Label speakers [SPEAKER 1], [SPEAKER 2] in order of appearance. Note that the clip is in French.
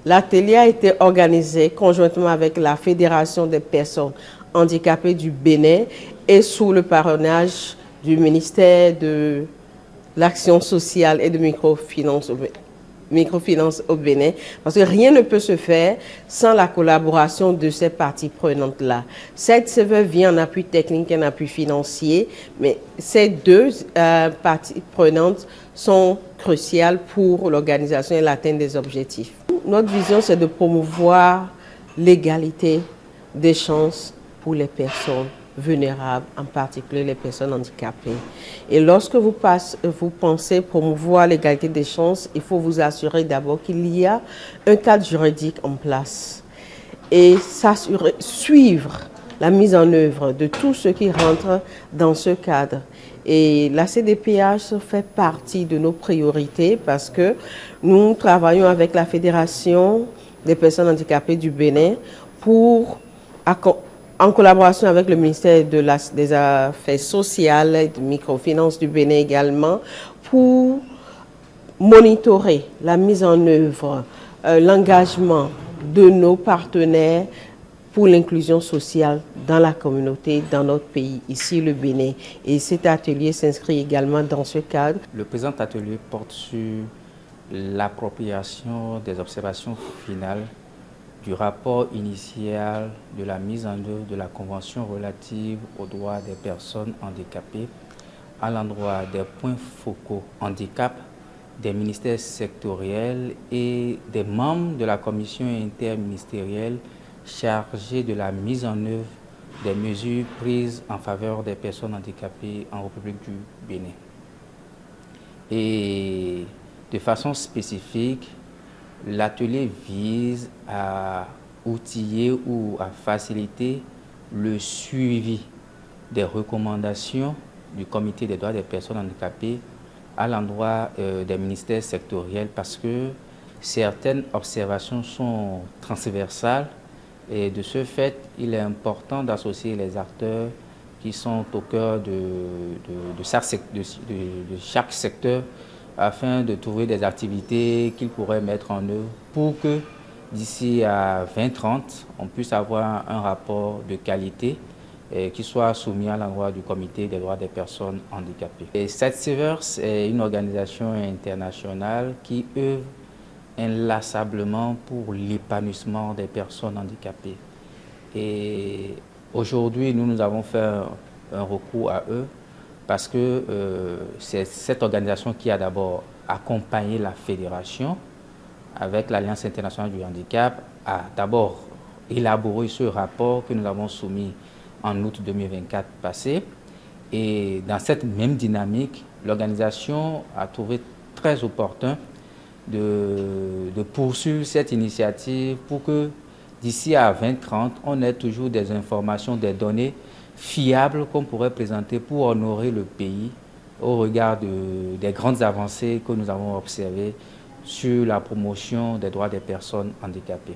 [SPEAKER 1] L'atelier a été organisé conjointement avec la Fédération des personnes handicapées du Bénin et sous le parrainage du ministère de l'Action sociale et de microfinance au Bénin, parce que rien ne peut se faire sans la collaboration de ces parties prenantes-là. Cette CVE vient en appui technique et en appui financier, mais ces deux parties prenantes sont cruciales pour l'organisation et l'atteinte des objectifs. Notre vision, c'est de promouvoir l'égalité des chances pour les personnes vulnérables, en particulier les personnes handicapées. Et lorsque vous pensez promouvoir l'égalité des chances, il faut vous assurer d'abord qu'il y a un cadre juridique en place et suivre la mise en œuvre de tout ce qui rentre dans ce cadre. Et la CDPH fait partie de nos priorités parce que nous travaillons avec la Fédération des personnes handicapées du Bénin en collaboration avec le ministère des Affaires sociales et de microfinance du Bénin également, pour monitorer la mise en œuvre, l'engagement de nos partenaires pour l'inclusion sociale dans la communauté, dans notre pays, ici le Bénin. Et cet atelier s'inscrit également dans ce cadre.
[SPEAKER 2] Le présent atelier porte sur l'appropriation des observations finales du rapport initial de la mise en œuvre de la Convention relative aux droits des personnes handicapées à l'endroit des points focaux handicap, des ministères sectoriels et des membres de la commission interministérielle chargée de la mise en œuvre des mesures prises en faveur des personnes handicapées en République du Bénin. Et de façon spécifique, l'atelier vise à outiller ou à faciliter le suivi des recommandations du Comité des droits des personnes handicapées à l'endroit des ministères sectoriels parce que certaines observations sont transversales et de ce fait, il est important d'associer les acteurs qui sont au cœur de chaque secteur afin de trouver des activités qu'ils pourraient mettre en œuvre pour que d'ici à 2030, on puisse avoir un rapport de qualité qui soit soumis à l'endroit du Comité des droits des personnes handicapées. Et SETSEVER, c'est une organisation internationale qui œuvre inlassablement pour l'épanouissement des personnes handicapées. Et aujourd'hui, nous avons fait un recours à eux parce que c'est cette organisation qui a d'abord accompagné la fédération avec l'Alliance internationale du handicap, a d'abord élaboré ce rapport que nous avons soumis en août 2024 passé. Et dans cette même dynamique, l'organisation a trouvé très opportun de poursuivre cette initiative pour que d'ici à 2030, on ait toujours des informations, des données fiables qu'on pourrait présenter pour honorer le pays au regard des grandes avancées que nous avons observées sur la promotion des droits des personnes handicapées.